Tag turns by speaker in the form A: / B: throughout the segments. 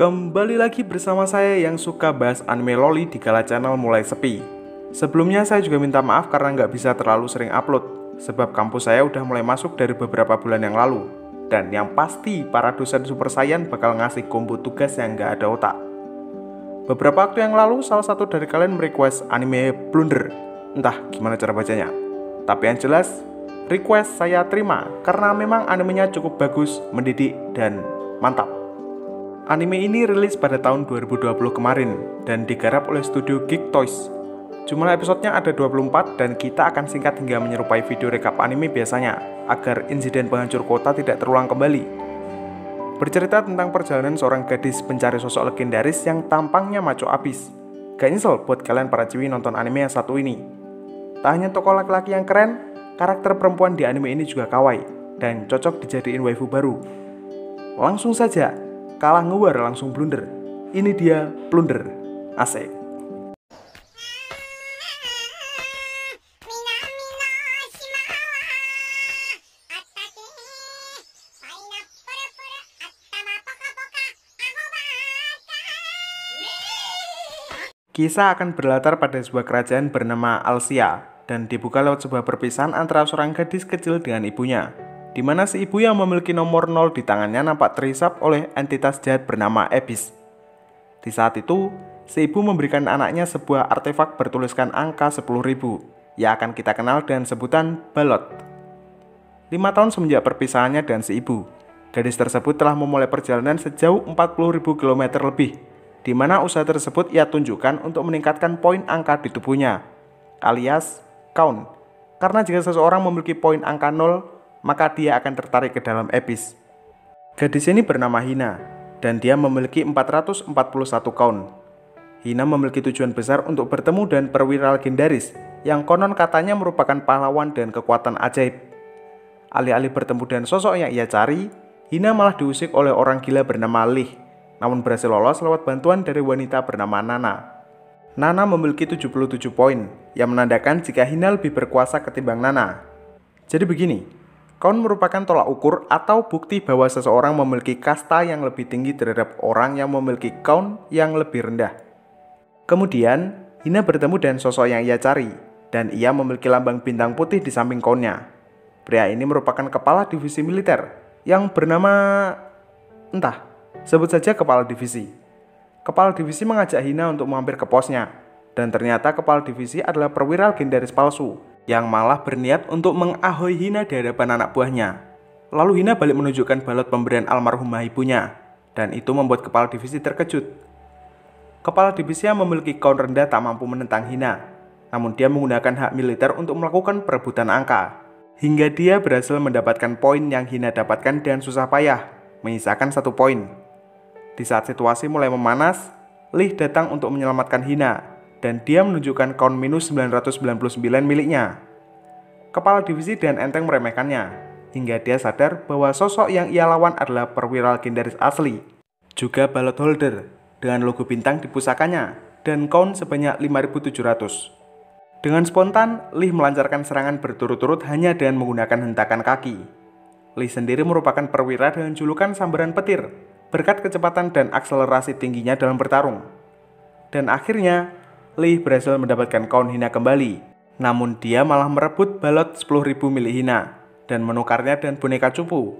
A: Kembali lagi bersama saya yang suka bahas anime loli di kala channel mulai sepi. Sebelumnya saya juga minta maaf karena nggak bisa terlalu sering upload, sebab kampus saya udah mulai masuk dari beberapa bulan yang lalu. Dan yang pasti para dosen super saiyan bakal ngasih combo tugas yang nggak ada otak. Beberapa waktu yang lalu salah satu dari kalian merequest anime Blunder. Entah gimana cara bacanya. Tapi yang jelas, request saya terima karena memang animenya cukup bagus, mendidik, dan mantap. Anime ini rilis pada tahun 2020 kemarin dan digarap oleh studio Geek Toys. Jumlah episodenya ada 24 dan kita akan singkat hingga menyerupai video rekap anime biasanya agar insiden penghancur kota tidak terulang kembali. Bercerita tentang perjalanan seorang gadis pencari sosok legendaris yang tampangnya maco abis. Gak nyesel buat kalian para ciwi nonton anime yang satu ini. Tak hanya tokoh laki-laki yang keren, karakter perempuan di anime ini juga kawaii dan cocok dijadiin waifu baru. Langsung saja, kalah ngewar langsung blunder. Ini dia Blunder. Asik. Kisah akan berlatar pada sebuah kerajaan bernama Alsia dan dibuka lewat sebuah perpisahan antara seorang gadis kecil dengan ibunya, di mana si ibu yang memiliki nomor 0 di tangannya nampak terhisap oleh entitas jahat bernama Abyss. Di saat itu, si ibu memberikan anaknya sebuah artefak bertuliskan angka 10.000 yang akan kita kenal dengan sebutan balot. 5 tahun semenjak perpisahannya dan si ibu, gadis tersebut telah memulai perjalanan sejauh 40.000 km lebih, di mana usaha tersebut ia tunjukkan untuk meningkatkan poin angka di tubuhnya, alias count. Karena jika seseorang memiliki poin angka 0, maka dia akan tertarik ke dalam Abyss. Gadis ini bernama Hina, dan dia memiliki 441 count. Hina memiliki tujuan besar untuk bertemu dengan perwira legendaris, yang konon katanya merupakan pahlawan dan kekuatan ajaib. Alih-alih bertemu dengan sosok yang ia cari, Hina malah diusik oleh orang gila bernama Lee, namun berhasil lolos lewat bantuan dari wanita bernama Nana. Nana memiliki 77 poin, yang menandakan jika Hina lebih berkuasa ketimbang Nana. Jadi begini, count merupakan tolak ukur atau bukti bahwa seseorang memiliki kasta yang lebih tinggi terhadap orang yang memiliki count yang lebih rendah. Kemudian, Hina bertemu dengan sosok yang ia cari, dan ia memiliki lambang bintang putih di samping countnya. Pria ini merupakan kepala divisi militer yang bernama sebut saja kepala divisi. Kepala divisi mengajak Hina untuk mampir ke posnya, dan ternyata kepala divisi adalah perwira legendaris palsu yang malah berniat untuk mengahoi Hina di hadapan anak buahnya. Lalu Hina balik menunjukkan balot pemberian almarhumah ibunya, dan itu membuat kepala divisi terkejut. Kepala divisi yang memiliki count rendah tak mampu menentang Hina, namun dia menggunakan hak militer untuk melakukan perebutan angka, hingga dia berhasil mendapatkan poin yang Hina dapatkan dengan susah payah, menyisakan 1 poin. Di saat situasi mulai memanas, Lee datang untuk menyelamatkan Hina, dan dia menunjukkan count minus 999 miliknya. Kepala divisi dan enteng meremehkannya, hingga dia sadar bahwa sosok yang ia lawan adalah perwira legendaris asli, juga balot holder, dengan logo bintang di pusakanya, dan count sebanyak 5.700. Dengan spontan, Lee melancarkan serangan berturut-turut hanya dengan menggunakan hentakan kaki. Lee sendiri merupakan perwira dengan julukan sambaran petir, berkat kecepatan dan akselerasi tingginya dalam bertarung. Dan akhirnya, Lee berhasil mendapatkan count Hina kembali. Namun dia malah merebut balot 10.000 milik Hina dan menukarnya dengan boneka cupu.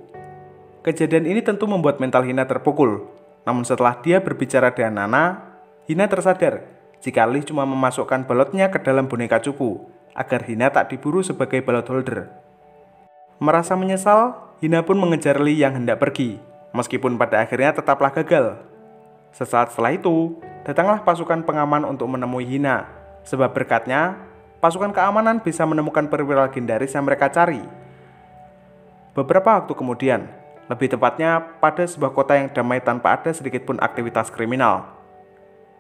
A: Kejadian ini tentu membuat mental Hina terpukul. Namun setelah dia berbicara dengan Nana, Hina tersadar jika Lee cuma memasukkan balotnya ke dalam boneka cupu agar Hina tak diburu sebagai balot holder. Merasa menyesal, Hina pun mengejar Lee yang hendak pergi, meskipun pada akhirnya tetaplah gagal. Sesaat setelah itu, datanglah pasukan pengaman untuk menemui Hina, sebab berkatnya, pasukan keamanan bisa menemukan perwira legendaris yang mereka cari. Beberapa waktu kemudian, lebih tepatnya pada sebuah kota yang damai tanpa ada sedikitpun aktivitas kriminal.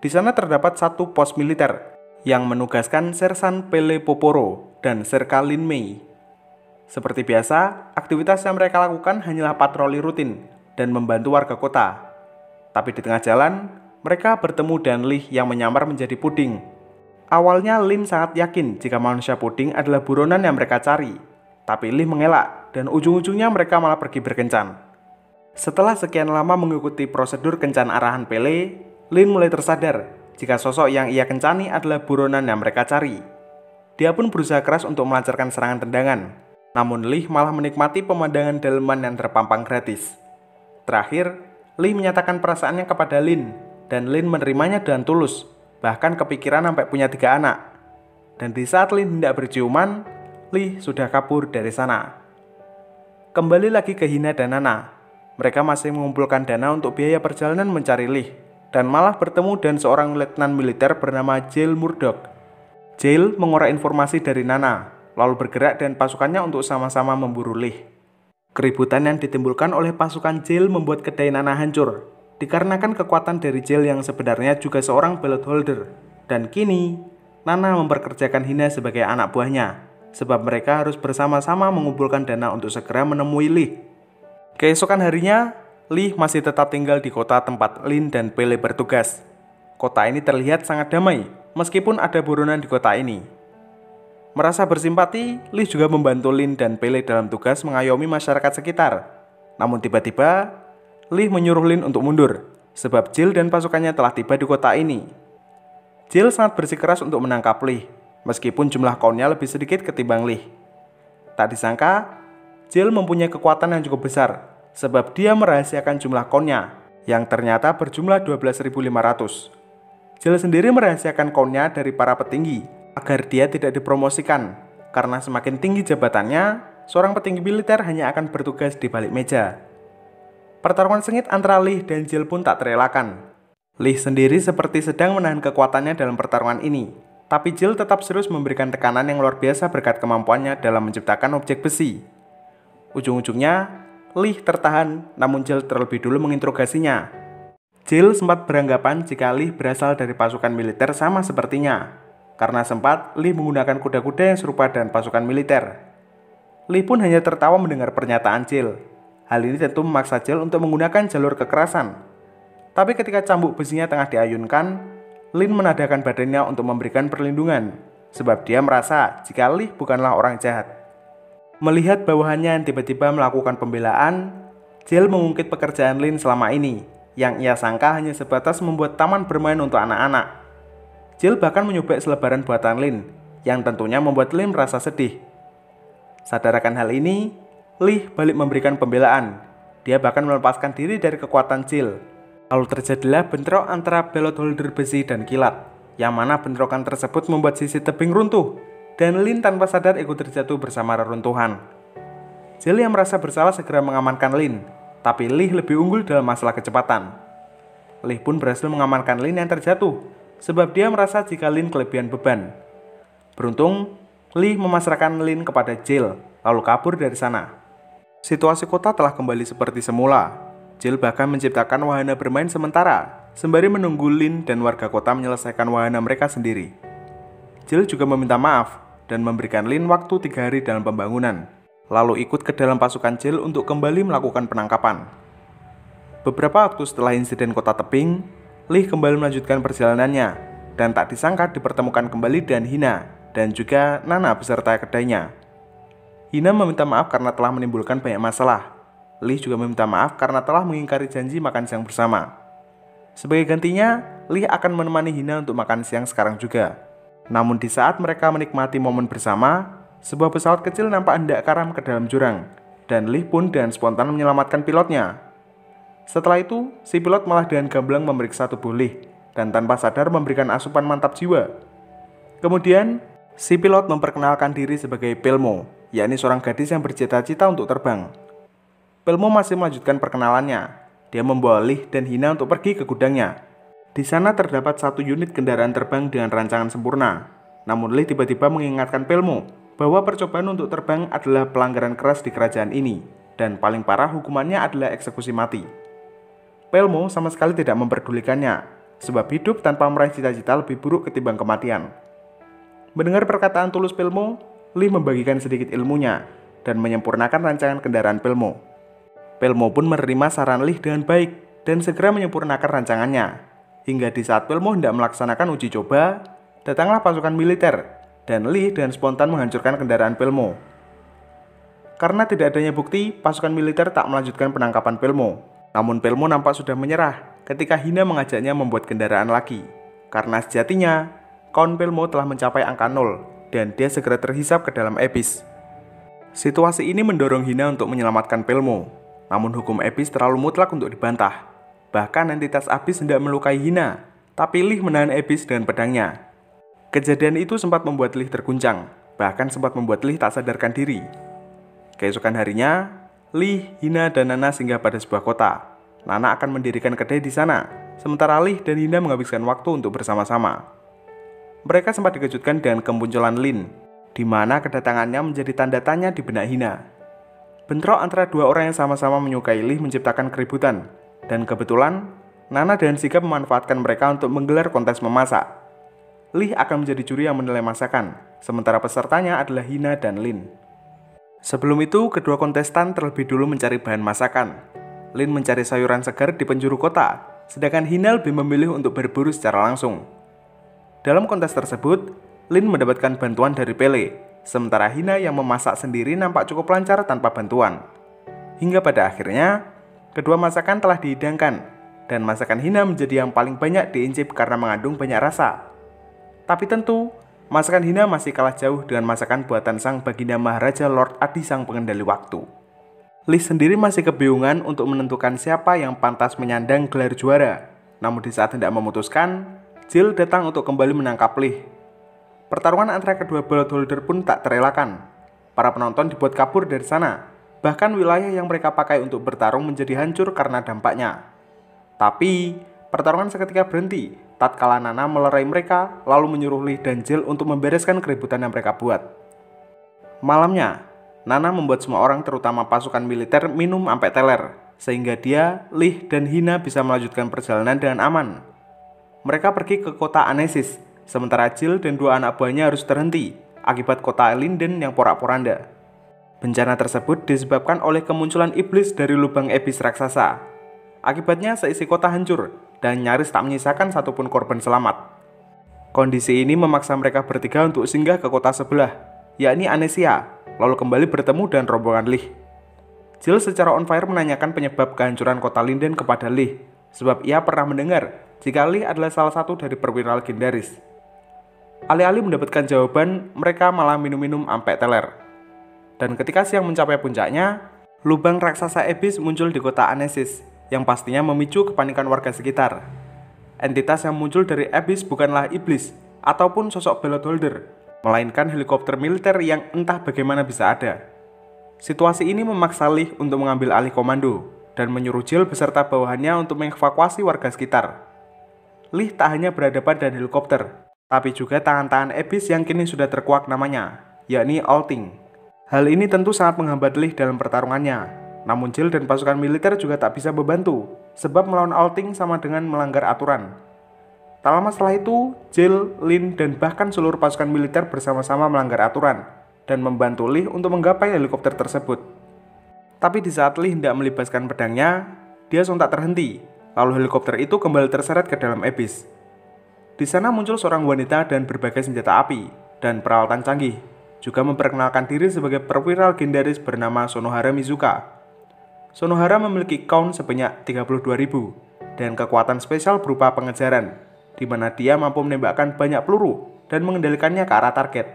A: Di sana terdapat satu pos militer yang menugaskan Sersan Pele Poporo dan Serka Lin Mei. Seperti biasa, aktivitas yang mereka lakukan hanyalah patroli rutin dan membantu warga kota. Tapi di tengah jalan, mereka bertemu dengan Lee yang menyamar menjadi puding. Awalnya Lin sangat yakin jika manusia puding adalah buronan yang mereka cari. Tapi Lee mengelak dan ujung-ujungnya mereka malah pergi berkencan. Setelah sekian lama mengikuti prosedur kencan arahan Pele, Lin mulai tersadar jika sosok yang ia kencani adalah buronan yang mereka cari. Dia pun berusaha keras untuk melancarkan serangan tendangan, namun Lee malah menikmati pemandangan daleman yang terpampang gratis. Terakhir, Lee menyatakan perasaannya kepada Lin, dan Lin menerimanya dengan tulus, bahkan kepikiran sampai punya 3 anak. Dan di saat Lin hendak berciuman, Lee sudah kabur dari sana. Kembali lagi ke Hina dan Nana. Mereka masih mengumpulkan dana untuk biaya perjalanan mencari Lee, dan malah bertemu dengan seorang letnan militer bernama Jail Murdoch. Jail mengorak informasi dari Nana, lalu bergerak dengan pasukannya untuk sama-sama memburu Lee. Keributan yang ditimbulkan oleh pasukan Jail membuat kedai Nana hancur, dikarenakan kekuatan dari Jail yang sebenarnya juga seorang ballot holder. Dan kini, Nana memperkerjakan Hina sebagai anak buahnya, sebab mereka harus bersama-sama mengumpulkan dana untuk segera menemui Lee. Keesokan harinya, Lee masih tetap tinggal di kota tempat Lin dan Pele bertugas. Kota ini terlihat sangat damai, meskipun ada buronan di kota ini. Merasa bersimpati, Lee juga membantu Lin dan Pele dalam tugas mengayomi masyarakat sekitar. Namun tiba-tiba, Lee menyuruh Lin untuk mundur, sebab Jail dan pasukannya telah tiba di kota ini. Jail sangat bersikeras untuk menangkap Lee, meskipun jumlah kaunnya lebih sedikit ketimbang Lee. Tak disangka, Jail mempunyai kekuatan yang cukup besar, sebab dia merahasiakan jumlah kaunnya, yang ternyata berjumlah 12.500. Jail sendiri merahasiakan kaunnya dari para petinggi, agar dia tidak dipromosikan, karena semakin tinggi jabatannya, seorang petinggi militer hanya akan bertugas di balik meja. Pertarungan sengit antara Lee dan Jail pun tak terelakkan. Lee sendiri seperti sedang menahan kekuatannya dalam pertarungan ini, tapi Jail tetap serius memberikan tekanan yang luar biasa berkat kemampuannya dalam menciptakan objek besi. Ujung-ujungnya, Lee tertahan, namun Jail terlebih dulu menginterogasinya. Jail sempat beranggapan jika Lee berasal dari pasukan militer sama sepertinya, karena sempat Lee menggunakan kuda-kuda yang serupa dengan pasukan militer. Lee pun hanya tertawa mendengar pernyataan Jail. Hal ini tentu memaksa Jail untuk menggunakan jalur kekerasan. Tapi ketika cambuk besinya tengah diayunkan, Lin menadahkan badannya untuk memberikan perlindungan, sebab dia merasa jika Lee bukanlah orang jahat. Melihat bawahannya yang tiba-tiba melakukan pembelaan, Jail mengungkit pekerjaan Lin selama ini, yang ia sangka hanya sebatas membuat taman bermain untuk anak-anak. Jail bahkan menyobek selebaran buatan Lin, yang tentunya membuat Lin merasa sedih. Sadar akan hal ini, Lee balik memberikan pembelaan. Dia bahkan melepaskan diri dari kekuatan Jail. Lalu terjadilah bentrok antara ballot holder besi dan kilat, yang mana bentrokan tersebut membuat sisi tebing runtuh, dan Lin tanpa sadar ikut terjatuh bersama reruntuhan. Jail yang merasa bersalah segera mengamankan Lin, tapi Lee lebih unggul dalam masalah kecepatan. Lee pun berhasil mengamankan Lin yang terjatuh, sebab dia merasa jika Lin kelebihan beban. Beruntung, Lee memasrahkan Lin kepada Jail, lalu kabur dari sana. Situasi kota telah kembali seperti semula. Jail bahkan menciptakan wahana bermain sementara, sembari menunggu Lin dan warga kota menyelesaikan wahana mereka sendiri. Jail juga meminta maaf dan memberikan Lin waktu 3 hari dalam pembangunan, lalu ikut ke dalam pasukan Jail untuk kembali melakukan penangkapan. Beberapa waktu setelah insiden kota tebing, Lee kembali melanjutkan perjalanannya, dan tak disangka dipertemukan kembali dengan Hina dan juga Nana beserta kedainya. Hina meminta maaf karena telah menimbulkan banyak masalah. Lee juga meminta maaf karena telah mengingkari janji makan siang bersama. Sebagai gantinya, Lee akan menemani Hina untuk makan siang sekarang juga. Namun di saat mereka menikmati momen bersama, sebuah pesawat kecil nampak hendak karam ke dalam jurang, dan Lee pun dengan spontan menyelamatkan pilotnya. Setelah itu, si pilot malah dengan gamblang memeriksa tubuh Lee, dan tanpa sadar memberikan asupan mantap jiwa. Kemudian, si pilot memperkenalkan diri sebagai Pelmo, yakni seorang gadis yang bercita-cita untuk terbang. Pelmo masih melanjutkan perkenalannya. Dia membawa Lee dan Hina untuk pergi ke gudangnya. Di sana terdapat 1 unit kendaraan terbang dengan rancangan sempurna. Namun Lee tiba-tiba mengingatkan Pelmo bahwa percobaan untuk terbang adalah pelanggaran keras di kerajaan ini, dan paling parah hukumannya adalah eksekusi mati. Pelmo sama sekali tidak memperdulikannya, sebab hidup tanpa meraih cita-cita lebih buruk ketimbang kematian. Mendengar perkataan tulus Pelmo, Lee membagikan sedikit ilmunya dan menyempurnakan rancangan kendaraan Pelmo. Pelmo pun menerima saran Lee dengan baik dan segera menyempurnakan rancangannya. Hingga di saat Pelmo hendak melaksanakan uji coba, datanglah pasukan militer, dan Lee dengan spontan menghancurkan kendaraan Pelmo. Karena tidak adanya bukti, pasukan militer tak melanjutkan penangkapan Pelmo. Namun Pelmo nampak sudah menyerah ketika Hina mengajaknya membuat kendaraan lagi. Karena sejatinya, Count Pelmo telah mencapai angka 0 dan dia segera terhisap ke dalam Abyss. Situasi ini mendorong Hina untuk menyelamatkan Pelmo. Namun hukum Abyss terlalu mutlak untuk dibantah. Bahkan entitas Abyss hendak melukai Hina, tapi Lee menahan Abyss dengan pedangnya. Kejadian itu sempat membuat Lee terguncang, bahkan sempat membuat Lee tak sadarkan diri. Keesokan harinya, Lee, Hina, dan Nana singgah pada sebuah kota. Nana akan mendirikan kedai di sana, sementara Lee dan Hina menghabiskan waktu untuk bersama-sama. Mereka sempat dikejutkan dengan kemunculan Lin, di mana kedatangannya menjadi tanda tanya di benak Hina. Bentrok antara dua orang yang sama-sama menyukai Lee menciptakan keributan, dan kebetulan Nana dan Sigap memanfaatkan mereka untuk menggelar kontes memasak. Lee akan menjadi juri yang menilai masakan, sementara pesertanya adalah Hina dan Lin. Sebelum itu, kedua kontestan terlebih dulu mencari bahan masakan. Lin mencari sayuran segar di penjuru kota, sedangkan Hina lebih memilih untuk berburu secara langsung. Dalam kontes tersebut, Lin mendapatkan bantuan dari Pele, sementara Hina yang memasak sendiri nampak cukup lancar tanpa bantuan. Hingga pada akhirnya, kedua masakan telah dihidangkan, dan masakan Hina menjadi yang paling banyak diincip karena mengandung banyak rasa. Tapi tentu, masakan Hina masih kalah jauh dengan masakan buatan sang baginda Maharaja Lord Adi sang pengendali waktu. Lee sendiri masih kebingungan untuk menentukan siapa yang pantas menyandang gelar juara. Namun di saat hendak memutuskan, Jill datang untuk kembali menangkap Lee. Pertarungan antara kedua belt holder pun tak terelakkan. Para penonton dibuat kabur dari sana. Bahkan wilayah yang mereka pakai untuk bertarung menjadi hancur karena dampaknya. Tapi, pertarungan seketika berhenti tatkala Nana melerai mereka lalu menyuruh Lee dan Jill untuk membereskan keributan yang mereka buat. Malamnya, Nana membuat semua orang terutama pasukan militer minum sampai teler, sehingga dia, Lee, dan Hina bisa melanjutkan perjalanan dengan aman. Mereka pergi ke kota Anesis, sementara Jill dan dua anak buahnya harus terhenti akibat kota Linden yang porak-poranda. Bencana tersebut disebabkan oleh kemunculan iblis dari lubang Abyss raksasa. Akibatnya seisi kota hancur dan nyaris tak menyisakan satupun korban selamat. Kondisi ini memaksa mereka bertiga untuk singgah ke kota sebelah, yakni Anesia, lalu kembali bertemu dengan rombongan Lee. Jill secara on fire menanyakan penyebab kehancuran kota Linden kepada Lee, sebab ia pernah mendengar jika Lee adalah salah satu dari perwira legendaris. Alih-alih mendapatkan jawaban, mereka malah minum-minum sampai teler. Dan ketika siang mencapai puncaknya, lubang raksasa Abyss muncul di kota Anesis, yang pastinya memicu kepanikan warga sekitar. Entitas yang muncul dari Abyss bukanlah iblis ataupun sosok belt holder, melainkan helikopter militer yang entah bagaimana bisa ada. Situasi ini memaksa Lee untuk mengambil alih komando dan menyuruh Jill beserta bawahannya untuk mengevakuasi warga sekitar. Lee tak hanya berhadapan dengan helikopter, tapi juga tangan-tangan Abyss yang kini sudah terkuak namanya, yakni Alting. Hal ini tentu sangat menghambat Lee dalam pertarungannya, namun Jill dan pasukan militer juga tak bisa membantu, sebab melawan Alting sama dengan melanggar aturan. Tak lama setelah itu, Jill, Lin, dan bahkan seluruh pasukan militer bersama-sama melanggar aturan dan membantu Lee untuk menggapai helikopter tersebut. Tapi di saat Lee hendak melibaskan pedangnya, dia sontak terhenti, lalu helikopter itu kembali terseret ke dalam Abyss. Di sana muncul seorang wanita dan berbagai senjata api dan peralatan canggih, juga memperkenalkan diri sebagai perwira legendaris bernama Sonohara Mizuka. Sonohara memiliki count sebanyak 32.000 dan kekuatan spesial berupa pengejaran, di mana dia mampu menembakkan banyak peluru dan mengendalikannya ke arah target.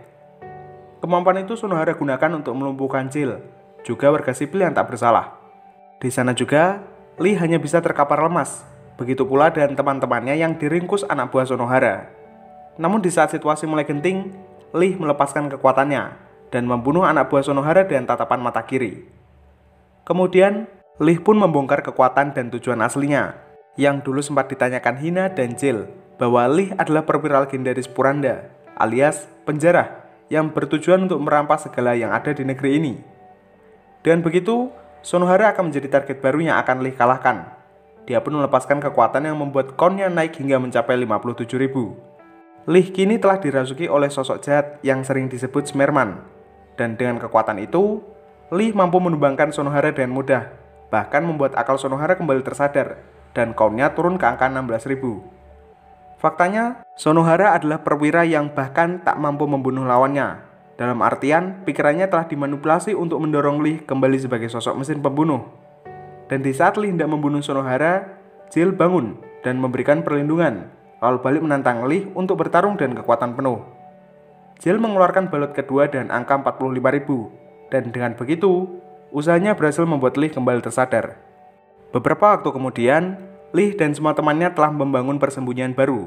A: Kemampuan itu Sonohara gunakan untuk melumpuhkan Jill, juga warga sipil yang tak bersalah. Di sana juga, Lee hanya bisa terkapar lemas, begitu pula dengan teman-temannya yang diringkus anak buah Sonohara. Namun di saat situasi mulai genting, Lee melepaskan kekuatannya dan membunuh anak buah Sonohara dengan tatapan mata kiri. Kemudian, Lee pun membongkar kekuatan dan tujuan aslinya, yang dulu sempat ditanyakan Hina dan Jill, bahwa Lee adalah perwira legendaris Puranda, alias penjara, yang bertujuan untuk merampas segala yang ada di negeri ini. Dengan begitu, Sonohara akan menjadi target baru yang akan Lee kalahkan. Dia pun melepaskan kekuatan yang membuat count-nya naik hingga mencapai 57.000. Lee kini telah dirasuki oleh sosok jahat yang sering disebut Smerman. Dan dengan kekuatan itu, Lee mampu menumbangkan Sonohara dengan mudah, bahkan membuat akal Sonohara kembali tersadar, dan count-nya turun ke angka 16.000. Faktanya, Sonohara adalah perwira yang bahkan tak mampu membunuh lawannya. Dalam artian, pikirannya telah dimanipulasi untuk mendorong Lee kembali sebagai sosok mesin pembunuh. Dan di saat Lee hendak membunuh Sonohara, Jill bangun dan memberikan perlindungan, lalu balik menantang Lee untuk bertarung dengan kekuatan penuh. Jill mengeluarkan balot kedua dan angka 45.000, dan dengan begitu, usahanya berhasil membuat Lee kembali tersadar. Beberapa waktu kemudian, Lee dan semua temannya telah membangun persembunyian baru.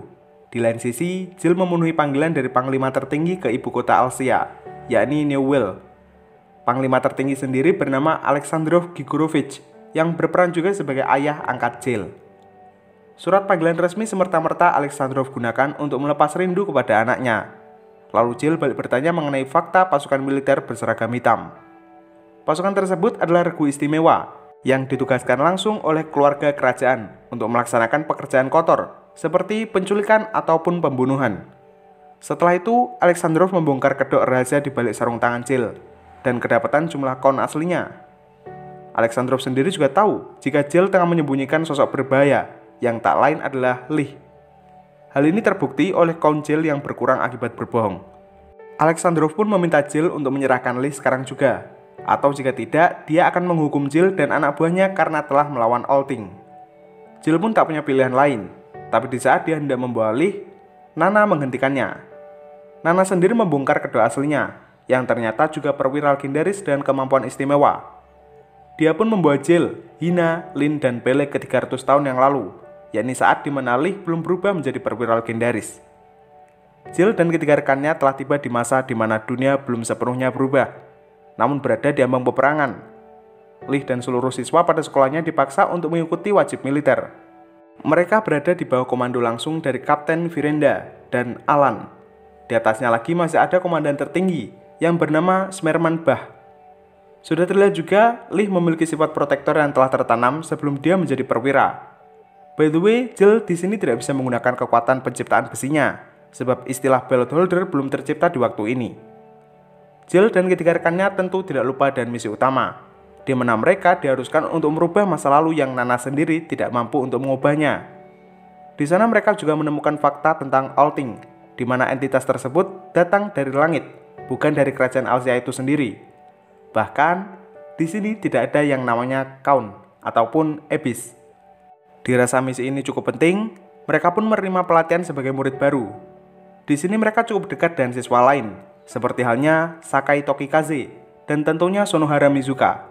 A: Di lain sisi, Jill memenuhi panggilan dari panglima tertinggi ke ibu kota Alsia, yakni Newell. Panglima tertinggi sendiri bernama Alexandrov Gigorovich, yang berperan juga sebagai ayah angkat Jill. Surat panggilan resmi semerta-merta Alexandrov gunakan untuk melepas rindu kepada anaknya. Lalu Jill balik bertanya mengenai fakta pasukan militer berseragam hitam. Pasukan tersebut adalah regu istimewa yang ditugaskan langsung oleh keluarga kerajaan untuk melaksanakan pekerjaan kotor seperti penculikan ataupun pembunuhan. Setelah itu, Alexandrov membongkar kedok rahasia di balik sarung tangan Jill dan kedapatan jumlah kaun aslinya. Alexandrov sendiri juga tahu jika Jill tengah menyembunyikan sosok berbahaya yang tak lain adalah Lee. Hal ini terbukti oleh kaun Jill yang berkurang akibat berbohong. Alexandrov pun meminta Jill untuk menyerahkan Lee sekarang juga, atau jika tidak, dia akan menghukum Jill dan anak buahnya karena telah melawan Alting. Jill pun tak punya pilihan lain, tapi di saat dia hendak membawa Lee, Nana menghentikannya. Nana sendiri membongkar kedok aslinya, yang ternyata juga perwira legendaris dan kemampuan istimewa. Dia pun membawa Jill, Hina, Lin, dan Pele ke 300 tahun yang lalu, yakni saat dimana Lee belum berubah menjadi perwira legendaris. Jill dan ketiga rekannya telah tiba di masa di mana dunia belum sepenuhnya berubah, namun berada di ambang peperangan. Lee dan seluruh siswa pada sekolahnya dipaksa untuk mengikuti wajib militer. Mereka berada di bawah komando langsung dari Kapten Virenda dan Alan. Di atasnya lagi masih ada komandan tertinggi yang bernama Smerman Bah. Sudah terlihat juga Lee memiliki sifat protektor yang telah tertanam sebelum dia menjadi perwira. By the way, Jill di sini tidak bisa menggunakan kekuatan penciptaan besinya, sebab istilah ballot holder belum tercipta di waktu ini. Jill dan ketiga rekannya tentu tidak lupa dan misi utama, di mana mereka diharuskan untuk merubah masa lalu yang Nana sendiri tidak mampu untuk mengubahnya. Di sana mereka juga menemukan fakta tentang Alting, di mana entitas tersebut datang dari langit, bukan dari kerajaan Alsia itu sendiri. Bahkan, di sini tidak ada yang namanya Kaun ataupun Abyss. Dirasa misi ini cukup penting, mereka pun menerima pelatihan sebagai murid baru. Di sini mereka cukup dekat dengan siswa lain, seperti halnya Sakai Tokikaze dan tentunya Sonohara Mizuka.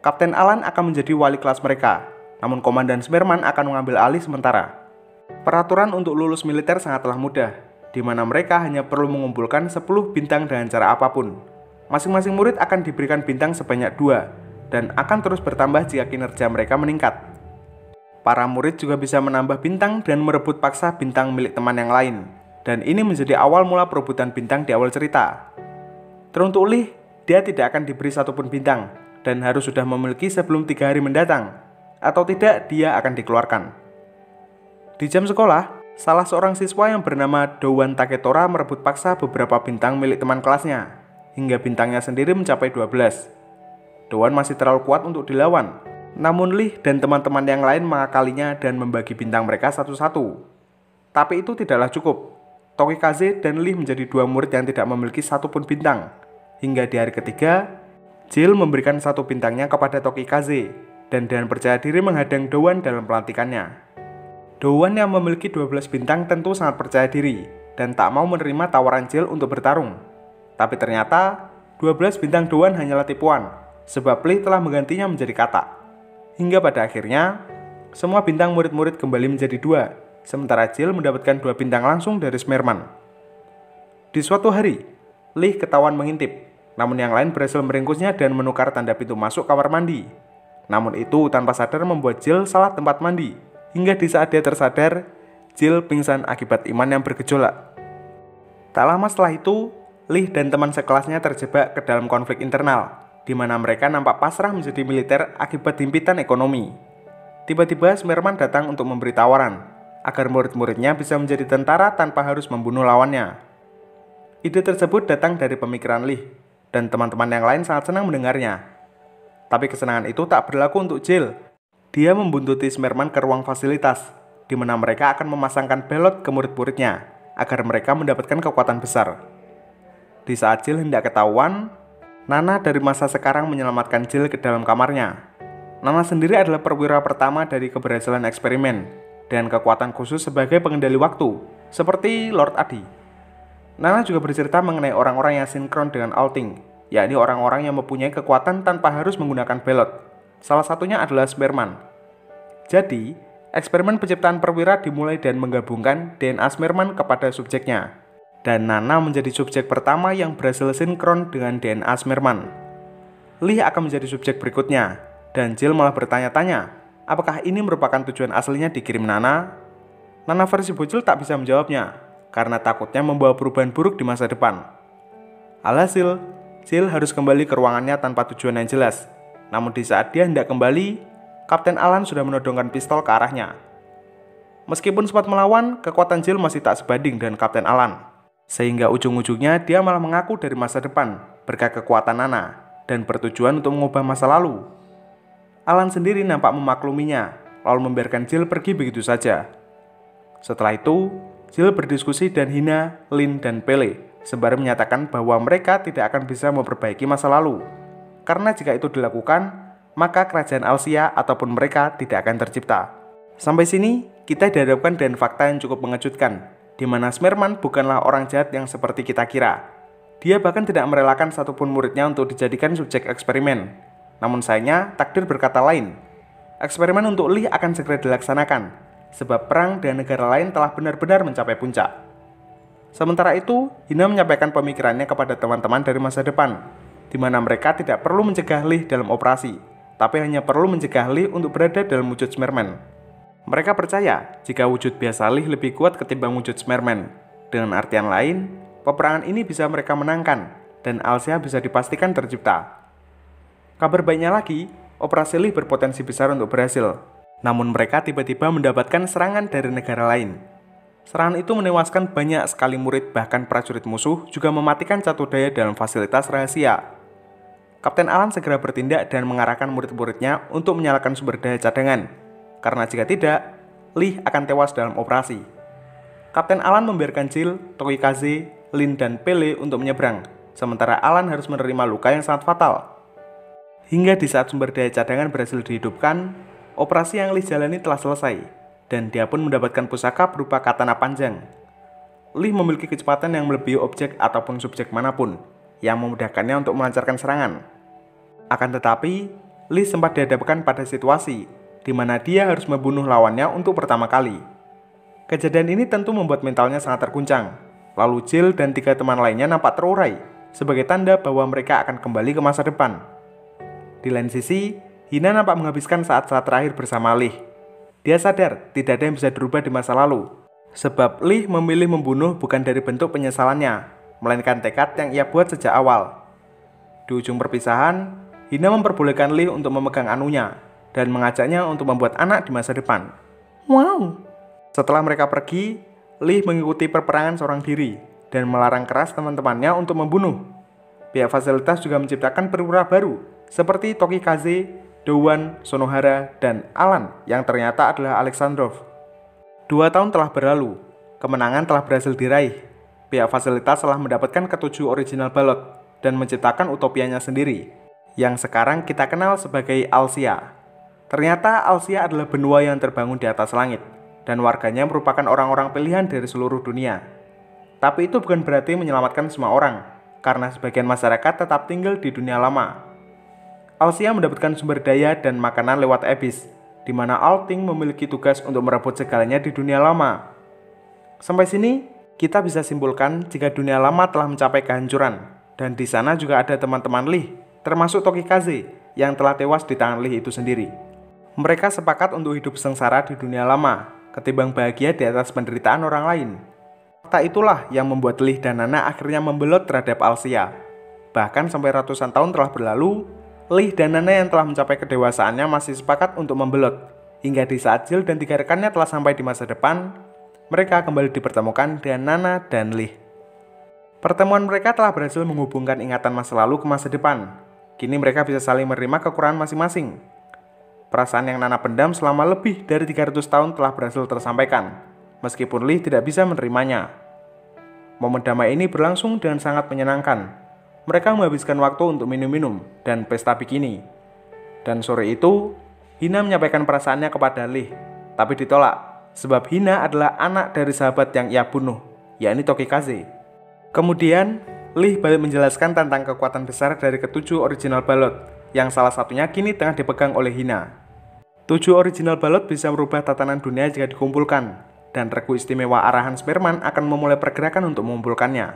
A: Kapten Alan akan menjadi wali kelas mereka, namun Komandan Smerman akan mengambil alih sementara. Peraturan untuk lulus militer sangatlah mudah, di mana mereka hanya perlu mengumpulkan 10 bintang dengan cara apapun. Masing-masing murid akan diberikan bintang sebanyak 2, dan akan terus bertambah jika kinerja mereka meningkat. Para murid juga bisa menambah bintang dan merebut paksa bintang milik teman yang lain, dan ini menjadi awal mula perebutan bintang di awal cerita. Teruntuk Lee, dia tidak akan diberi satupun bintang, dan harus sudah memiliki sebelum 3 hari mendatang, atau tidak dia akan dikeluarkan. Di jam sekolah, salah seorang siswa yang bernama Douan Taketora merebut paksa beberapa bintang milik teman kelasnya, hingga bintangnya sendiri mencapai 12. Douan masih terlalu kuat untuk dilawan, namun Lee dan teman-teman yang lain mengakalinya dan membagi bintang mereka satu-satu. Tapi itu tidaklah cukup. Tokikaze dan Lee menjadi 2 murid yang tidak memiliki satupun bintang, hingga di hari ketiga, Jill memberikan 1 bintangnya kepada Tokikaze dan dengan percaya diri menghadang Douan dalam pelantikannya. Douan yang memiliki 12 bintang tentu sangat percaya diri dan tak mau menerima tawaran Jill untuk bertarung. Tapi ternyata 12 bintang Douan hanyalah tipuan, sebab Lee telah menggantinya menjadi katak. Hingga pada akhirnya, semua bintang murid-murid kembali menjadi 2, sementara Jill mendapatkan 2 bintang langsung dari Smerman. Di suatu hari, Lee ketahuan mengintip, namun yang lain berhasil meringkusnya dan menukar tanda pintu masuk kamar mandi. Namun itu tanpa sadar membuat Jill salah tempat mandi, hingga di saat dia tersadar, Jill pingsan akibat iman yang bergejolak. Tak lama setelah itu, Lee dan teman sekelasnya terjebak ke dalam konflik internal, di mana mereka nampak pasrah menjadi militer akibat himpitan ekonomi. Tiba-tiba Smerman datang untuk memberi tawaran, agar murid-muridnya bisa menjadi tentara tanpa harus membunuh lawannya. Ide tersebut datang dari pemikiran Lee, dan teman-teman yang lain sangat senang mendengarnya. Tapi kesenangan itu tak berlaku untuk Jill. Dia membuntuti Smerman ke ruang fasilitas, di mana mereka akan memasangkan belot ke murid-muridnya, agar mereka mendapatkan kekuatan besar. Di saat Jill hendak ketahuan, Nana dari masa sekarang menyelamatkan Jill ke dalam kamarnya. Nana sendiri adalah perwira pertama dari keberhasilan eksperimen dan kekuatan khusus sebagai pengendali waktu, seperti Lord Adi. Nana juga bercerita mengenai orang-orang yang sinkron dengan Alting, yakni orang-orang yang mempunyai kekuatan tanpa harus menggunakan belot. Salah satunya adalah Smerman. Jadi, eksperimen penciptaan perwira dimulai dan menggabungkan DNA Smerman kepada subjeknya. Dan Nana menjadi subjek pertama yang berhasil sinkron dengan DNA Smerman. Lee akan menjadi subjek berikutnya, dan Jill malah bertanya-tanya, apakah ini merupakan tujuan aslinya dikirim Nana? Nana versi bocil tak bisa menjawabnya, karena takutnya membawa perubahan buruk di masa depan. Alhasil, Jill harus kembali ke ruangannya tanpa tujuan yang jelas. Namun di saat dia hendak kembali, Kapten Alan sudah menodongkan pistol ke arahnya. Meskipun sempat melawan, kekuatan Jill masih tak sebanding dengan Kapten Alan. Sehingga ujung-ujungnya dia malah mengaku dari masa depan berkat kekuatan Nana dan bertujuan untuk mengubah masa lalu. Alan sendiri nampak memakluminya, lalu membiarkan Jill pergi begitu saja. Setelah itu, Jill berdiskusi dan hina Lynn dan Pele, sembari menyatakan bahwa mereka tidak akan bisa memperbaiki masa lalu. Karena jika itu dilakukan, maka kerajaan Alsia ataupun mereka tidak akan tercipta. Sampai sini, kita dihadapkan dengan fakta yang cukup mengejutkan, di mana Smerman bukanlah orang jahat yang seperti kita kira. Dia bahkan tidak merelakan satupun muridnya untuk dijadikan subjek eksperimen. Namun sayangnya, takdir berkata lain. Eksperimen untuk Lee akan segera dilaksanakan, sebab perang dan negara lain telah benar-benar mencapai puncak. Sementara itu, Hina menyampaikan pemikirannya kepada teman-teman dari masa depan, di mana mereka tidak perlu mencegah Lee dalam operasi, tapi hanya perlu mencegah Lee untuk berada dalam wujud Smerman. Mereka percaya jika wujud biasa Lee lebih kuat ketimbang wujud Smerman. Dengan artian lain, peperangan ini bisa mereka menangkan dan Alsia bisa dipastikan tercipta. Kabar baiknya lagi, operasi Lee berpotensi besar untuk berhasil. Namun mereka tiba-tiba mendapatkan serangan dari negara lain. Serangan itu menewaskan banyak sekali murid, bahkan prajurit musuh juga mematikan catur daya dalam fasilitas rahasia. Kapten Alan segera bertindak dan mengarahkan murid-muridnya untuk menyalakan sumber daya cadangan. Karena jika tidak, Lee akan tewas dalam operasi. Kapten Alan membiarkan Jill, Toikaze, Lynn, dan Pele untuk menyeberang, sementara Alan harus menerima luka yang sangat fatal. Hingga di saat sumber daya cadangan berhasil dihidupkan, operasi yang Lee jalani telah selesai, dan dia pun mendapatkan pusaka berupa katana panjang. Lee memiliki kecepatan yang melebihi objek ataupun subjek manapun, yang memudahkannya untuk melancarkan serangan. Akan tetapi, Lee sempat dihadapkan pada situasi di mana dia harus membunuh lawannya untuk pertama kali. Kejadian ini tentu membuat mentalnya sangat terguncang. Lalu Jill dan 3 teman lainnya nampak terurai, sebagai tanda bahwa mereka akan kembali ke masa depan. Di lain sisi, Hina nampak menghabiskan saat-saat terakhir bersama Lee. Dia sadar tidak ada yang bisa dirubah di masa lalu, sebab Lee memilih membunuh bukan dari bentuk penyesalannya, melainkan tekad yang ia buat sejak awal. Di ujung perpisahan, Hina memperbolehkan Lee untuk memegang anunya, dan mengajaknya untuk membuat anak di masa depan. Wow! Setelah mereka pergi, Lee mengikuti peperangan seorang diri dan melarang keras teman-temannya untuk membunuh. Pihak fasilitas juga menciptakan perwira baru seperti Tokaze, Dowan, Sonohara, dan Alan yang ternyata adalah Alexandrov. 2 tahun telah berlalu, kemenangan telah berhasil diraih. Pihak fasilitas telah mendapatkan ke-7 original balot dan menciptakan utopianya sendiri, yang sekarang kita kenal sebagai Alsia. Ternyata Alsia adalah benua yang terbangun di atas langit, dan warganya merupakan orang-orang pilihan dari seluruh dunia. Tapi itu bukan berarti menyelamatkan semua orang, karena sebagian masyarakat tetap tinggal di dunia lama. Alsia mendapatkan sumber daya dan makanan lewat Abyss, di mana Alting memiliki tugas untuk merebut segalanya di dunia lama. Sampai sini, kita bisa simpulkan jika dunia lama telah mencapai kehancuran, dan di sana juga ada teman-teman Lee, termasuk Tokaze, yang telah tewas di tangan Lee itu sendiri. Mereka sepakat untuk hidup sengsara di dunia lama, ketimbang bahagia di atas penderitaan orang lain. Fakta itulah yang membuat Lee dan Nana akhirnya membelot terhadap Alsia. Bahkan sampai ratusan tahun telah berlalu, Lee dan Nana yang telah mencapai kedewasaannya masih sepakat untuk membelot. Hingga di saat Jill dan 3 rekannya telah sampai di masa depan, mereka kembali dipertemukan dengan Nana dan Lee. Pertemuan mereka telah berhasil menghubungkan ingatan masa lalu ke masa depan. Kini mereka bisa saling menerima kekurangan masing-masing. Perasaan yang Nana pendam selama lebih dari 300 tahun telah berhasil tersampaikan, meskipun Lee tidak bisa menerimanya. Momen damai ini berlangsung dengan sangat menyenangkan. Mereka menghabiskan waktu untuk minum-minum dan pesta bikini. Dan sore itu, Hina menyampaikan perasaannya kepada Lee, tapi ditolak, sebab Hina adalah anak dari sahabat yang ia bunuh, yakni Tokikaze. Kemudian, Lee balik menjelaskan tentang kekuatan besar dari ketujuh original balot, yang salah satunya kini tengah dipegang oleh Hina. 7 original balot bisa merubah tatanan dunia jika dikumpulkan, dan regu istimewa arahan Smerman akan memulai pergerakan untuk mengumpulkannya.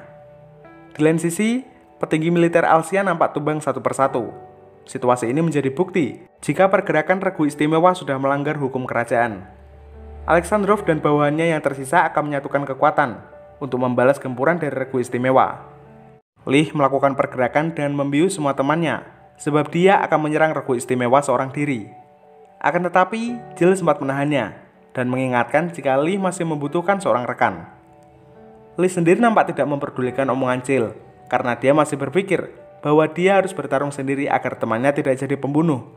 A: Di lain sisi, petinggi militer Alsia nampak tumbang satu persatu. Situasi ini menjadi bukti jika pergerakan regu istimewa sudah melanggar hukum kerajaan. Alexandrov dan bawahannya yang tersisa akan menyatukan kekuatan untuk membalas gempuran dari regu istimewa. Lee melakukan pergerakan dan membius semua temannya, sebab dia akan menyerang regu istimewa seorang diri. Akan tetapi, Jill sempat menahannya dan mengingatkan jika Lee masih membutuhkan seorang rekan. Lee sendiri nampak tidak memperdulikan omongan Jill, karena dia masih berpikir bahwa dia harus bertarung sendiri agar temannya tidak jadi pembunuh.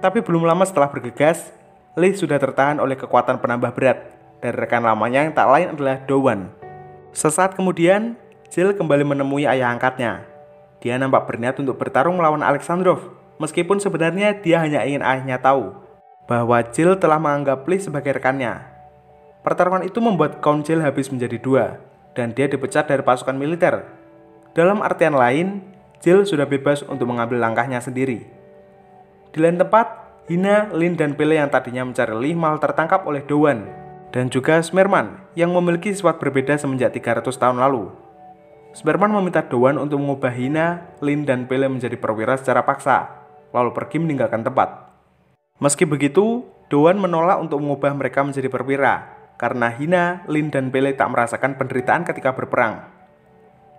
A: Tapi belum lama setelah bergegas, Lee sudah tertahan oleh kekuatan penambah berat dari rekan lamanya yang tak lain adalah Dowan. Sesaat kemudian, Jill kembali menemui ayah angkatnya. Dia nampak berniat untuk bertarung melawan Alexandrov, meskipun sebenarnya dia hanya ingin ayahnya tahu bahwa Jill telah menganggap Lee sebagai rekannya. Pertarungan itu membuat Count Jill habis menjadi 2, dan dia dipecat dari pasukan militer. Dalam artian lain, Jill sudah bebas untuk mengambil langkahnya sendiri. Di lain tempat, Hina, Lin, dan Pele yang tadinya mencari Lee malah tertangkap oleh Dowan dan juga Smerman yang memiliki sifat berbeda semenjak 300 tahun lalu. Smerman meminta Dowan untuk mengubah Hina, Lin, dan Pele menjadi perwira secara paksa, lalu pergi meninggalkan tempat. Meski begitu, Dowan menolak untuk mengubah mereka menjadi perwira, karena Hina, Lin, dan Pele tak merasakan penderitaan ketika berperang.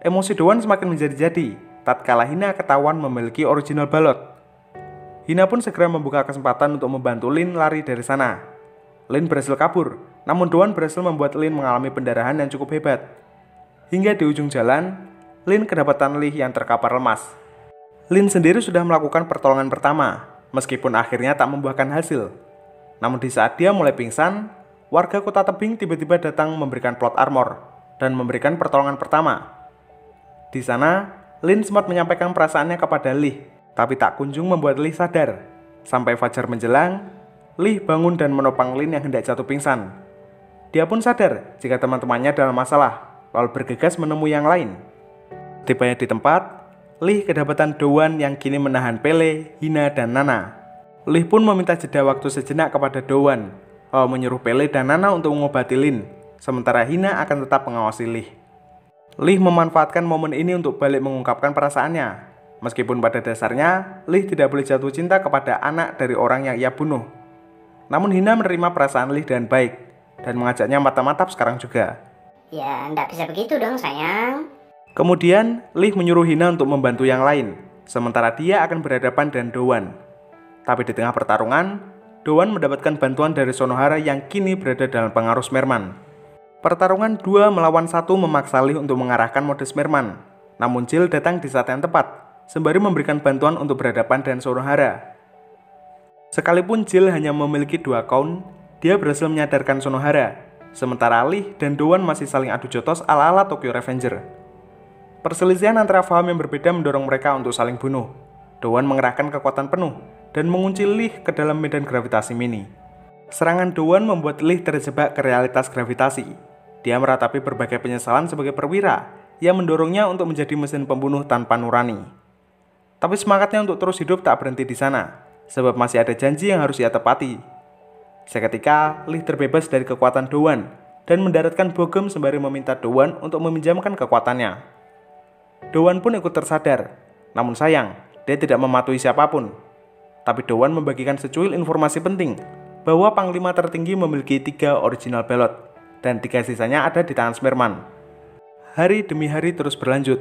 A: Emosi Dowan semakin menjadi-jadi, tatkala Hina ketahuan memiliki original balot. Hina pun segera membuka kesempatan untuk membantu Lin lari dari sana. Lin berhasil kabur, namun Dowan berhasil membuat Lin mengalami pendarahan yang cukup hebat. Hingga di ujung jalan, Lin kedapatan Lee yang terkapar lemas. Lin sendiri sudah melakukan pertolongan pertama, meskipun akhirnya tak membuahkan hasil. Namun di saat dia mulai pingsan, warga kota tebing tiba-tiba datang memberikan plot armor dan memberikan pertolongan pertama. Di sana, Lin sempat menyampaikan perasaannya kepada Lee, tapi tak kunjung membuat Lee sadar. Sampai fajar menjelang, Lee bangun dan menopang Lin yang hendak jatuh pingsan. Dia pun sadar jika teman-temannya dalam masalah, lalu bergegas menemui yang lain. Tibanya di tempat, Lee kedapatan Dowan yang kini menahan Pele, Hina, dan Nana. Lee pun meminta jeda waktu sejenak kepada Dowan, lalu menyuruh Pele dan Nana untuk mengobati Lin, sementara Hina akan tetap mengawasi Lee. Lee memanfaatkan momen ini untuk balik mengungkapkan perasaannya, meskipun pada dasarnya Lee tidak boleh jatuh cinta kepada anak dari orang yang ia bunuh. Namun Hina menerima perasaan Lee dengan baik, dan mengajaknya mata-matap sekarang juga.
B: Ya, nggak bisa begitu dong sayang.
A: Kemudian, Lee menyuruh Hina untuk membantu yang lain, sementara dia akan berhadapan dengan Dowan. Tapi di tengah pertarungan, Dowan mendapatkan bantuan dari Sonohara yang kini berada dalam pengaruh Smerman. Pertarungan 2 melawan 1 memaksa Lee untuk mengarahkan mode Smerman. Namun Jill datang di saat yang tepat, sembari memberikan bantuan untuk berhadapan dengan Sonohara. Sekalipun Jill hanya memiliki 2 count, dia berhasil menyadarkan Sonohara, sementara Lee dan Dowan masih saling adu jotos ala-ala Tokyo Revenger. Perselisihan antara paham yang berbeda mendorong mereka untuk saling bunuh. Dowan mengerahkan kekuatan penuh dan mengunci Lee ke dalam medan gravitasi mini. Serangan Dowan membuat Lee terjebak ke realitas gravitasi. Dia meratapi berbagai penyesalan sebagai perwira yang mendorongnya untuk menjadi mesin pembunuh tanpa nurani. Tapi semangatnya untuk terus hidup tak berhenti di sana, sebab masih ada janji yang harus ia tepati. Seketika, Lee terbebas dari kekuatan Dowan dan mendaratkan bogem sembari meminta Dowan untuk meminjamkan kekuatannya. Dowan pun ikut tersadar, namun sayang, dia tidak mematuhi siapapun. Tapi Dowan membagikan secuil informasi penting bahwa Panglima tertinggi memiliki 3 original balot dan 3 sisanya ada di tangan Smerman. Hari demi hari terus berlanjut.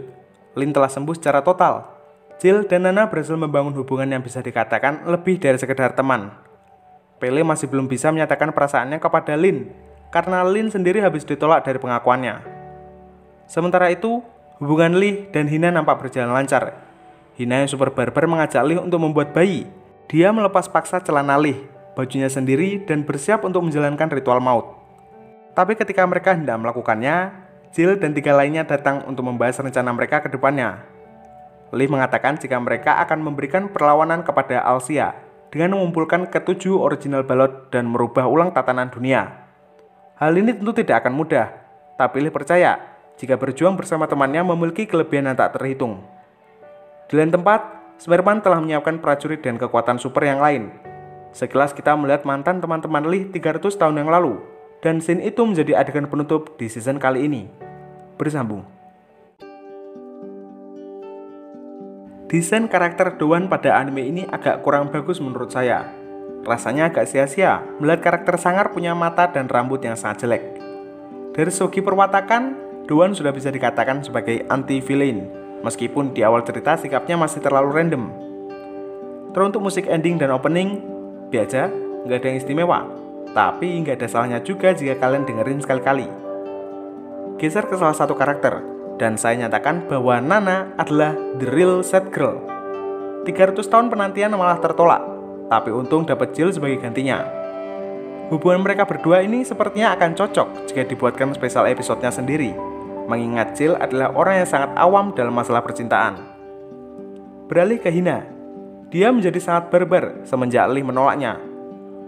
A: Lin telah sembuh secara total. Jill dan Nana berhasil membangun hubungan yang bisa dikatakan lebih dari sekedar teman. Pele masih belum bisa menyatakan perasaannya kepada Lin karena Lin sendiri habis ditolak dari pengakuannya. Sementara itu, hubungan Lee dan Hina nampak berjalan lancar. Hina yang super barbar mengajak Lee untuk membuat bayi. Dia melepas paksa celana Lee, bajunya sendiri, dan bersiap untuk menjalankan ritual maut. Tapi ketika mereka hendak melakukannya, Jill dan 3 lainnya datang untuk membahas rencana mereka ke depannya. Lee mengatakan jika mereka akan memberikan perlawanan kepada Alcia dengan mengumpulkan ke-7 original balot dan merubah ulang tatanan dunia. Hal ini tentu tidak akan mudah, tapi Lee percaya jika berjuang bersama temannya memiliki kelebihan yang tak terhitung. Di lain tempat, Spider-Man telah menyiapkan prajurit dan kekuatan super yang lain. Sekilas kita melihat mantan teman-teman Lee 300 tahun yang lalu, dan scene itu menjadi adegan penutup di season kali ini. Bersambung. Desain karakter The One pada anime ini agak kurang bagus menurut saya. Rasanya agak sia-sia melihat karakter sangar punya mata dan rambut yang sangat jelek. Dari segi perwatakan, The One sudah bisa dikatakan sebagai anti-villain, meskipun di awal cerita sikapnya masih terlalu random. Teruntuk musik ending dan opening, biasa, nggak ada yang istimewa, tapi nggak ada salahnya juga jika kalian dengerin sekali-kali. Geser ke salah satu karakter, dan saya nyatakan bahwa Nana adalah the real sad girl. 300 tahun penantian malah tertolak, tapi untung dapat Jill sebagai gantinya. Hubungan mereka berdua ini sepertinya akan cocok jika dibuatkan spesial episodenya sendiri, mengingat Jill adalah orang yang sangat awam dalam masalah percintaan. Beralih ke Hina, dia menjadi sangat barbar semenjak Lee menolaknya.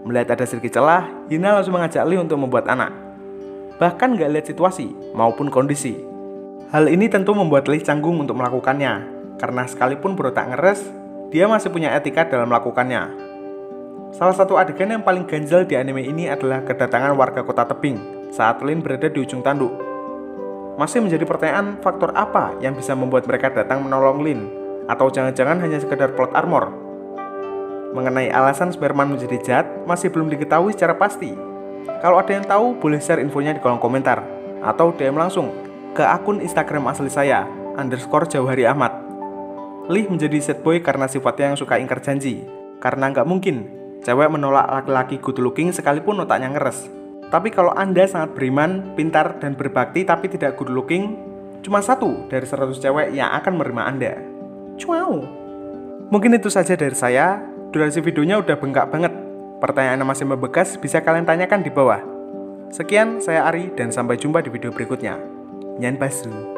A: Melihat ada sedikit celah, Hina langsung mengajak Lee untuk membuat anak. Bahkan gak lihat situasi maupun kondisi. Hal ini tentu membuat Lee canggung untuk melakukannya, karena sekalipun berotak ngeres, dia masih punya etika dalam melakukannya. Salah satu adegan yang paling ganjal di anime ini adalah kedatangan warga kota tebing saat Lin berada di ujung tanduk. Masih menjadi pertanyaan faktor apa yang bisa membuat mereka datang menolong Lin, atau jangan-jangan hanya sekedar plot armor. Mengenai alasan Spider-Man menjadi jahat masih belum diketahui secara pasti. Kalau ada yang tahu, boleh share infonya di kolom komentar, atau DM langsung ke akun Instagram asli saya, _Jauhari_Ahmad. Lee menjadi sad boy karena sifatnya yang suka ingkar janji, karena nggak mungkin cewek menolak laki-laki good looking sekalipun otaknya ngeres. Tapi kalau Anda sangat beriman, pintar, dan berbakti tapi tidak good looking, cuma 1 dari 100 cewek yang akan menerima Anda. Wow. Mungkin itu saja dari saya. Durasi videonya udah bengkak banget. Pertanyaan yang masih membekas bisa kalian tanyakan di bawah. Sekian, saya Ari dan sampai jumpa di video berikutnya. Nyan Basu.